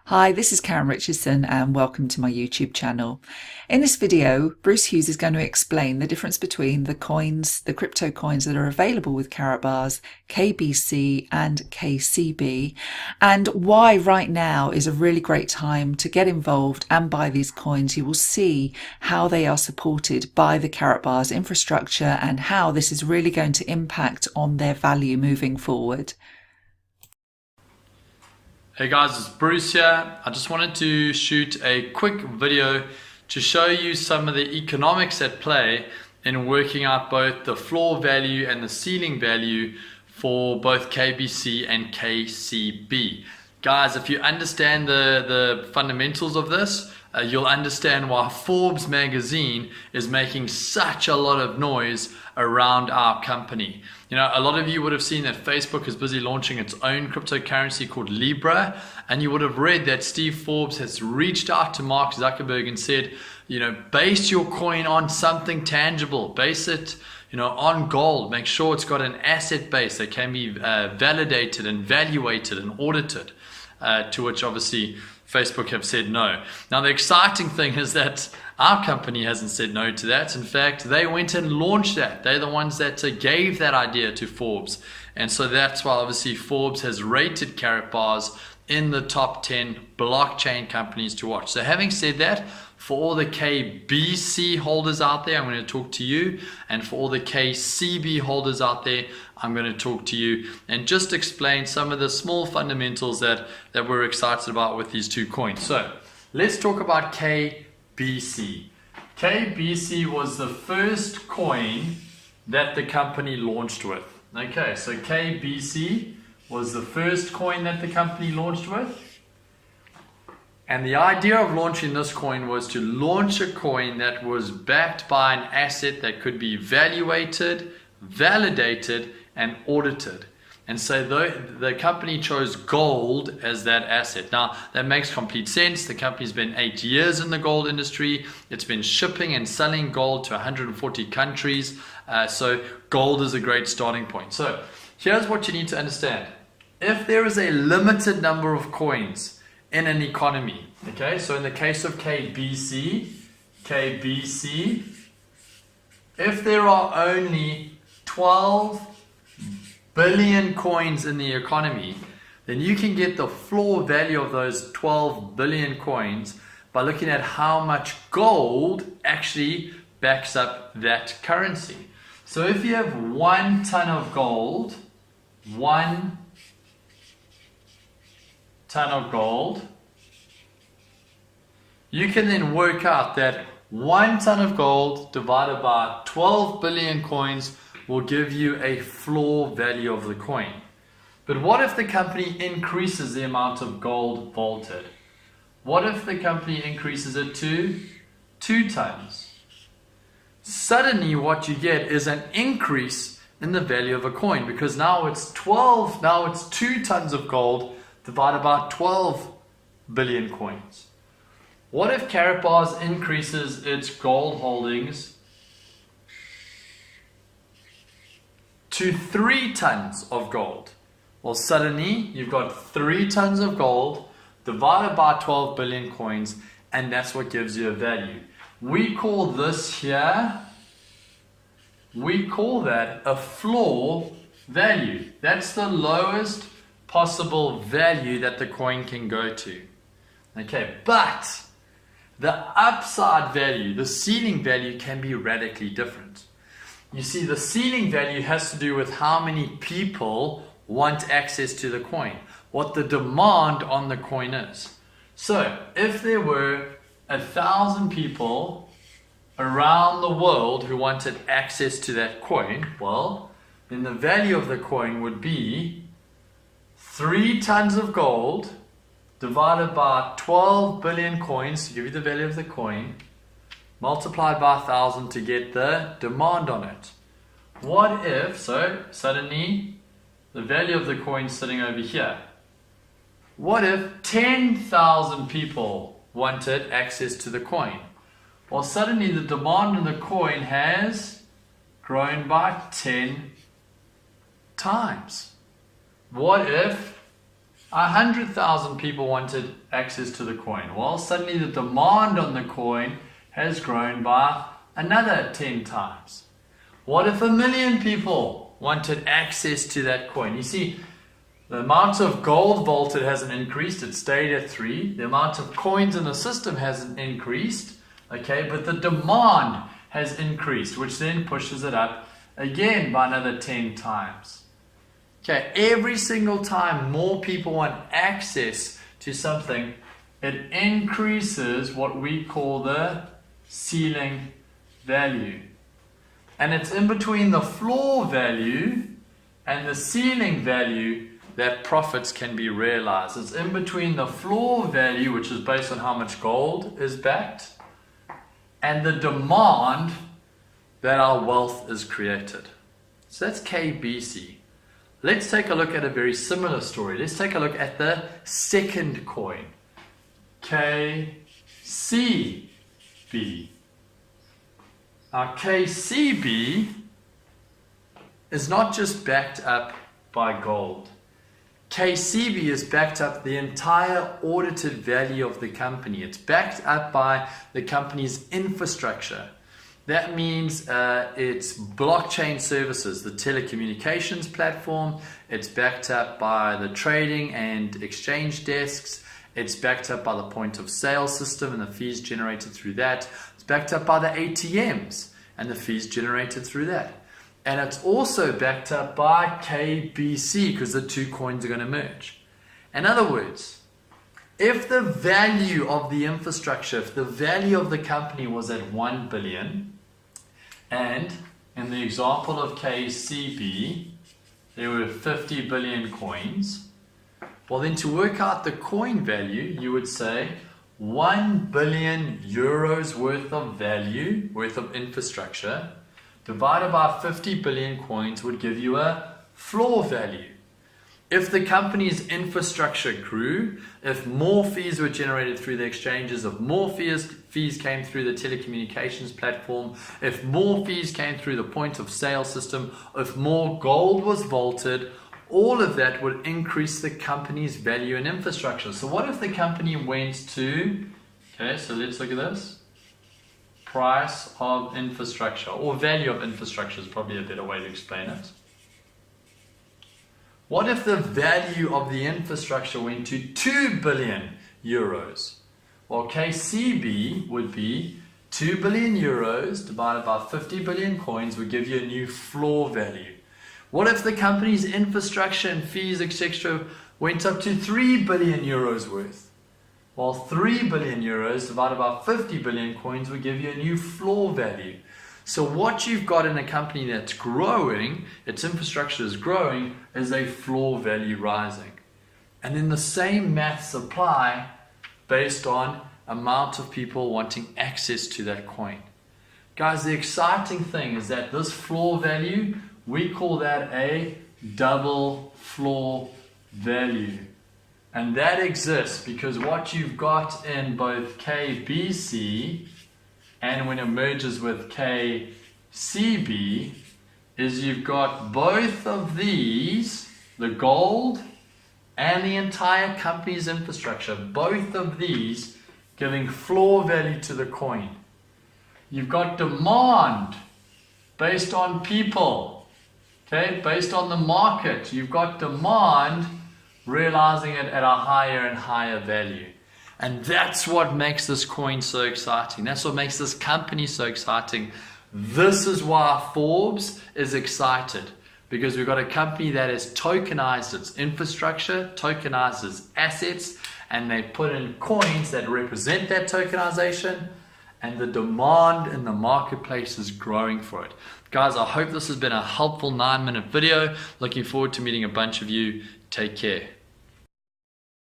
Hi, this is Karen Richardson and welcome to my YouTube channel. In this video, Bruce Hughes is going to explain the difference between the coins, the crypto coins that are available with Karatbars, KBC and KCB, and why right now is a really great time to get involved and buy these coins. You will see how they are supported by the Karatbars infrastructure and how this is really going to impact on their value moving forward. Hey guys, it's Bruce here. I just wanted to shoot a quick video to show you some of the economics at play in working out both the floor value and the ceiling value for both KBC and KCB. Guys, if you understand the fundamentals of this, you'll understand why Forbes magazine is making such a lot of noise around our company. You know, a lot of you would have seen that Facebook is busy launching its own cryptocurrency called Libra, and you would have read that Steve Forbes has reached out to Mark Zuckerberg and said, you know, base your coin on something tangible, base it, you know, on gold, make sure it's got an asset base that can be validated and valuated and audited, to which obviously Facebook have said no. Now the exciting thing is that our company hasn't said no to that. In fact, they went and launched that. They're the ones that gave that idea to Forbes. And so that's why obviously Forbes has rated Karatbars in the top 10 blockchain companies to watch. So having said that, for all the KBC holders out there, I'm going to talk to you. And for all the KCB holders out there, I'm going to talk to you and just explain some of the small fundamentals that we're excited about with these two coins. So let's talk about KBC. KBC was the first coin that the company launched with. Okay, so KBC was the first coin that the company launched with. And the idea of launching this coin was to launch a coin that was backed by an asset that could be valuated, validated, and audited. And so the company chose gold as that asset. Now, that makes complete sense. The company's been 8 years in the gold industry. It's been shipping and selling gold to 140 countries. So gold is a great starting point. So here's what you need to understand. If there is a limited number of coins in an economy, okay, so in the case of KBC, if there are only 12 billion coins in the economy, then you can get the floor value of those 12 billion coins by looking at how much gold actually backs up that currency. So if you have 1 ton of gold, 1 ton of gold, you can then work out that 1 ton of gold divided by 12 billion coins will give you a floor value of the coin. But what if the company increases the amount of gold vaulted? What if the company increases it to 2 tons? Suddenly what you get is an increase in the value of a coin, because now it's 2 tons of gold divided by 12 billion coins. What if Karatbars increases its gold holdings to 3 tons of gold? Well, suddenly you've got 3 tons of gold divided by 12 billion coins, and that's what gives you a value. We call this here, we call that a floor value. That's the lowest possible value that the coin can go to. Okay, but the upside value, the ceiling value, can be radically different. You see, the ceiling value has to do with how many people want access to the coin, what the demand on the coin is. So if there were 1,000 people around the world who wanted access to that coin, well, then the value of the coin would be 3 tons of gold divided by 12 billion coins to give you the value of the coin, multiplied by 1,000 to get the demand on it. What if, so suddenly the value of the coin is sitting over here. What if 10,000 people wanted access to the coin? Well, suddenly the demand on the coin has grown by 10 times. What if 100,000 people wanted access to the coin. Well, suddenly the demand on the coin has grown by another 10 times. What if 1 million people wanted access to that coin? You see, the amount of gold vaulted hasn't increased, it stayed at 3. The amount of coins in the system hasn't increased, okay, but the demand has increased, which then pushes it up again by another 10 times. Okay, every single time more people want access to something, it increases what we call the ceiling value. And it's in between the floor value and the ceiling value that profits can be realized. It's in between the floor value, which is based on how much gold is backed, and the demand that our wealth is created. So that's KBC. Let's take a look at a very similar story. Let's take a look at the second coin, KCB. Now KCB is not just backed up by gold. KCB is backed up the entire audited value of the company. It's backed up by the company's infrastructure. That means it's blockchain services, the telecommunications platform. It's backed up by the trading and exchange desks. It's backed up by the point of sale system and the fees generated through that. It's backed up by the ATMs and the fees generated through that. And it's also backed up by KBC because the two coins are going to merge. In other words, if the value of the infrastructure, if the value of the company was at 1 billion, and in the example of KCB, there were 50 billion coins, well then to work out the coin value, you would say 1 billion euros worth of value, worth of infrastructure, divided by 50 billion coins would give you a floor value. If the company's infrastructure grew, if more fees were generated through the exchanges, if more fees came through the telecommunications platform, if more fees came through the point of sale system, if more gold was vaulted, all of that would increase the company's value and infrastructure. So what if the company went to, okay, so let's look at this. Price of infrastructure, or value of infrastructure is probably a better way to explain it. What if the value of the infrastructure went to 2 billion euros? Well, KCB would be 2 billion euros divided by 50 billion coins would give you a new floor value. What if the company's infrastructure and fees, etc., went up to 3 billion euros worth? Well, 3 billion euros divided by 50 billion coins would give you a new floor value. So what you've got in a company that's growing, its infrastructure is growing, is a floor value rising. And then the same maths apply based on amount of people wanting access to that coin. Guys, the exciting thing is that this floor value, we call that a double floor value. And that exists because what you've got in both KBC and when it merges with KCB is you've got both of these, the gold and the entire company's infrastructure, both of these giving floor value to the coin. You've got demand based on people, okay, based on the market. You've got demand realizing it at a higher and higher value. And that's what makes this coin so exciting. That's what makes this company so exciting. This is why Forbes is excited, because we've got a company that has tokenized its infrastructure, tokenized its assets, and they put in coins that represent that tokenization, and the demand in the marketplace is growing for it. Guys, I hope this has been a helpful 9-minute video. Looking forward to meeting a bunch of you. Take care.